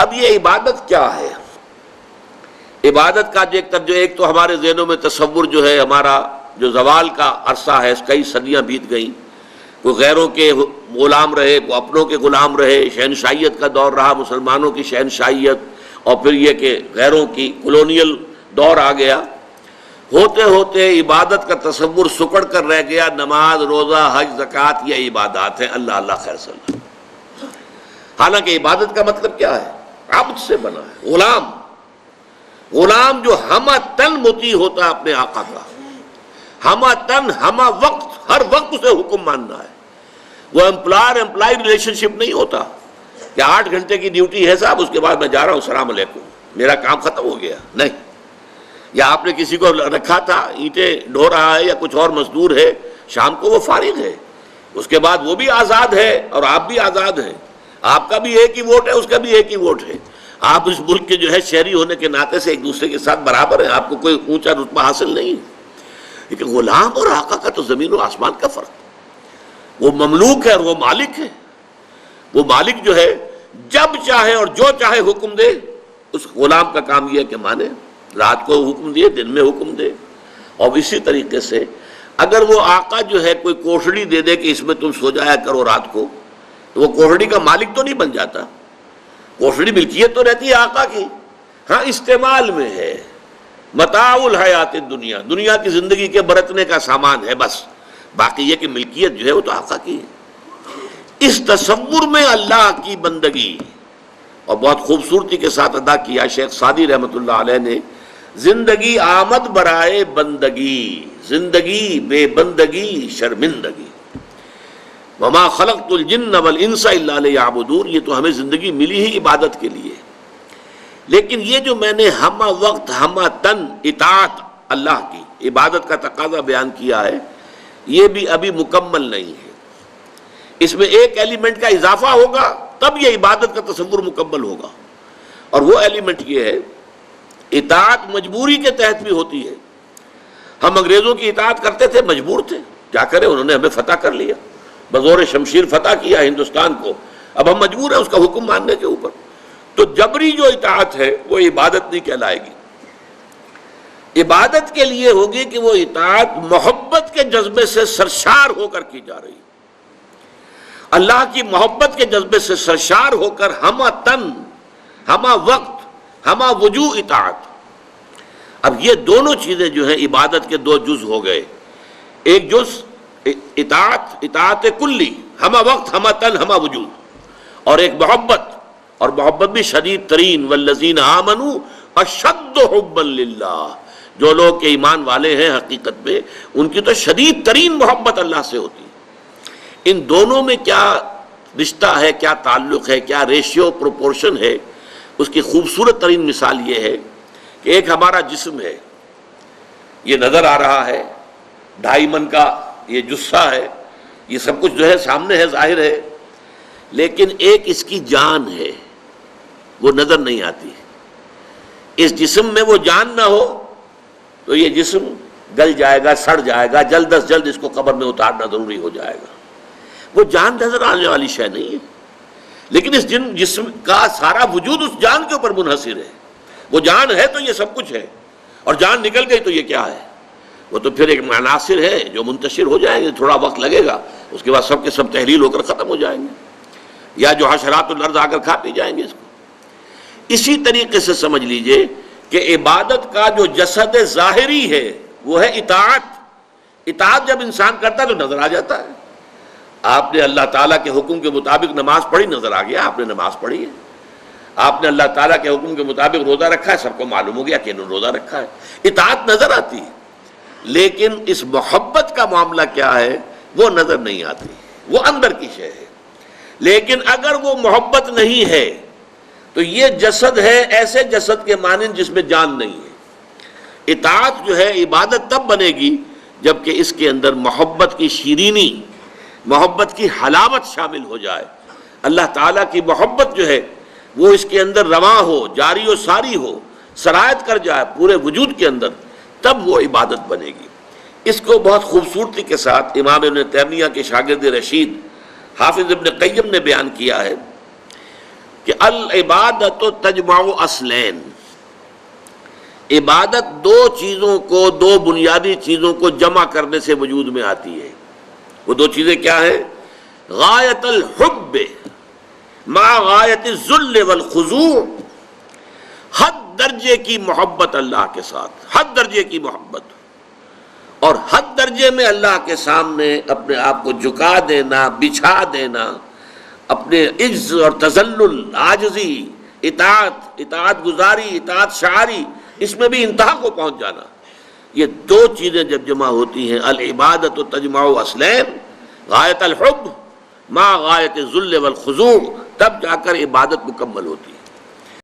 اب یہ عبادت کیا ہے؟ عبادت کا جو ایک تو ہمارے ذہنوں میں تصور جو ہے، ہمارا جو زوال کا عرصہ ہے، کئی صدیاں بیت گئیں، کوئی غیروں کے غلام رہے، کوئی اپنوں کے غلام رہے، شہنشاہیت کا دور رہا، مسلمانوں کی شہنشاہیت، اور پھر یہ کہ غیروں کی کولونیل دور آ گیا۔ ہوتے ہوتے عبادت کا تصور سکڑ کر رہ گیا، نماز، روزہ، حج، زکوٰۃ یہ عبادات ہیں، اللہ اللہ خیر صلی اللہ۔ حالانکہ عبادت کا مطلب کیا ہے؟ عبد سے بنا ہے، غلام جو ہمہ تن مطیع ہوتا ہے اپنے آقا کا، ہمہ تن، ہمہ وقت، ہر وقت اسے حکم ماننا ہے۔ وہ امپلائی ریلیشن شپ نہیں ہوتا کہ 8 گھنٹے کی ڈیوٹی ہے صاحب، اس کے بعد میں جا رہا ہوں، السلام علیکم، میرا کام ختم ہو گیا، نہیں۔ یا آپ نے کسی کو رکھا تھا، اینٹیں ڈھو رہا ہے یا کچھ اور مزدور ہے، شام کو وہ فارغ ہے، اس کے بعد وہ بھی آزاد ہے اور آپ بھی آزاد ہیں، آپ کا بھی ایک ہی ووٹ ہے، اس کا بھی ایک ہی ووٹ ہے، آپ اس ملک کے جو ہے شہری ہونے کے ناطے سے ایک دوسرے کے ساتھ برابر ہیں، آپ کو کوئی اونچا رتبہ حاصل نہیں ہے۔ لیکن غلام اور آقا کا تو زمین و آسمان کا فرق، وہ مملوک ہے اور وہ مالک ہے۔ وہ مالک جو ہے جب چاہے اور جو چاہے حکم دے، اس غلام کا کام یہ ہے کہ مانے، رات کو حکم دیے، دن میں حکم دے۔ اور اسی طریقے سے اگر وہ آقا جو ہے کوئی کوٹڑی دے دے کہ اس میں تم سو جایا کرو رات کو، تو وہ کوٹڑی کا مالک تو نہیں بن جاتا، کوٹڑی ملکیت تو رہتی ہے آقا کی، ہاں استعمال میں ہے، متاع الحیات الدنیا، دنیا کی زندگی کے برتنے کا سامان ہے بس، باقی یہ کہ ملکیت جو ہے وہ تو آقا کی ہے۔ اس تصور میں اللہ کی بندگی، اور بہت خوبصورتی کے ساتھ ادا کیا شیخ سعدی رحمۃ اللہ علیہ نے، زندگی آمد برائے بندگی، زندگی بے بندگی شرمندگی، وما خلقت الجن والانس الا لیعبدون، یہ تو ہمیں زندگی ملی ہی عبادت کے لیے، لیکن یہ جو میں نے ہمہ وقت ہمہ تن اطاعت اللہ کی عبادت کا تقاضا بیان کیا ہے، یہ بھی ابھی مکمل نہیں ہے، اس میں ایک ایلیمنٹ کا اضافہ ہوگا تب یہ عبادت کا تصور مکمل ہوگا، اور وہ ایلیمنٹ یہ ہے اطاعت مجبوری کے تحت بھی ہوتی ہے۔ ہم انگریزوں کی اطاعت کرتے تھے، مجبور تھے، کیا کریں، انہوں نے ہمیں فتح کر لیا، بزور شمشیر فتح کیا ہندوستان کو، اب ہم مجبور ہیں اس کا حکم ماننے کے اوپر۔ تو جبری جو اطاعت ہے وہ عبادت نہیں کہلائے گی، عبادت کے لیے ہوگی کہ وہ اطاعت محبت کے جذبے سے سرشار ہو کر کی جا رہی ہے، اللہ کی محبت کے جذبے سے سرشار ہو کر ہمہ تن، ہمہ وقت، ہمہ وجوہ اطاعت۔ اب یہ دونوں چیزیں جو ہیں عبادت کے دو جز ہو گئے، ایک جز اطاعت کلی، ہمہ وقت، ہمہ تن، ہمہ وجوہ، اور ایک محبت، اور محبت بھی شدید ترین، والذین آمنوا اشد حبا للہ، جو لوگ کہ ایمان والے ہیں حقیقت میں ان کی تو شدید ترین محبت اللہ سے ہوتی ہے۔ ان دونوں میں کیا رشتہ ہے، کیا تعلق ہے، کیا ریشیو پروپورشن ہے، اس کی خوبصورت ترین مثال یہ ہے کہ ایک ہمارا جسم ہے، یہ نظر آ رہا ہے، 2.5 من کا یہ جثہ ہے، یہ سب کچھ جو ہے سامنے ہے، ظاہر ہے، لیکن ایک اس کی جان ہے، وہ نظر نہیں آتی۔ اس جسم میں وہ جان نہ ہو تو یہ جسم گل جائے گا، سڑ جائے گا، جلد از جلد اس کو قبر میں اتارنا ضروری ہو جائے گا۔ وہ جان نظر آنے والی شے نہیں ہے، لیکن اس جسم کا سارا وجود اس جان کے اوپر منحصر ہے۔ وہ جان ہے تو یہ سب کچھ ہے، اور جان نکل گئی تو یہ کیا ہے؟ وہ تو پھر ایک عناصر ہے جو منتشر ہو جائیں گے، تھوڑا وقت لگے گا، اس کے بعد سب کے سب تحلیل ہو کر ختم ہو جائیں گے، یا جو حشرات الارض آ کر کھا پی جائیں گے اس کو۔ اسی طریقے سے سمجھ لیجئے کہ عبادت کا جو جسد ظاہری ہے وہ ہے اطاعت۔ اطاعت جب انسان کرتا ہے تو نظر آ جاتا ہے۔ آپ نے اللہ تعالیٰ کے حکم کے مطابق نماز پڑھی، نظر آ گیا آپ نے نماز پڑھی ہے۔ آپ نے اللہ تعالیٰ کے حکم کے مطابق روزہ رکھا ہے، سب کو معلوم ہو گیا کہ انہوں نے روزہ رکھا ہے۔ اطاعت نظر آتی ہے، لیکن اس محبت کا معاملہ کیا ہے وہ نظر نہیں آتی، وہ اندر کی شے ہے۔ لیکن اگر وہ محبت نہیں ہے تو یہ جسد ہے ایسے جسد کے مانند جس میں جان نہیں ہے۔ اطاعت جو ہے عبادت تب بنے گی جبکہ اس کے اندر محبت کی شیرینی، محبت کی حلاوت شامل ہو جائے، اللہ تعالیٰ کی محبت جو ہے وہ اس کے اندر رواں ہو، جاری و ساری ہو، سرایت کر جائے پورے وجود کے اندر، تب وہ عبادت بنے گی۔ اس کو بہت خوبصورتی کے ساتھ امام ابن تیمیہ کے شاگرد رشید حافظ ابن قیم نے بیان کیا ہے۔ کہ العبادت تجمع اصلین، عبادت دو چیزوں کو، دو بنیادی چیزوں کو جمع کرنے سے وجود میں آتی ہے۔ وہ دو چیزیں کیا ہیں؟ غایت الحب مع غایت الذل والخضوع، حد درجے کی محبت اللہ کے ساتھ، حد درجے کی محبت، اور حد درجے میں اللہ کے سامنے اپنے آپ کو جھکا دینا، بچھا دینا، اپنے عجز اور تذلل، عاجزی، اطاعت گزاری، اطاعت شعاری، اس میں بھی انتہا کو پہنچ جانا۔ یہ دو چیزیں جب جمع ہوتی ہیں، العبادت تجمع اصلین، غایت الحب مع غایت الذل والخضوع، تب جا کر عبادت مکمل ہوتی ہے۔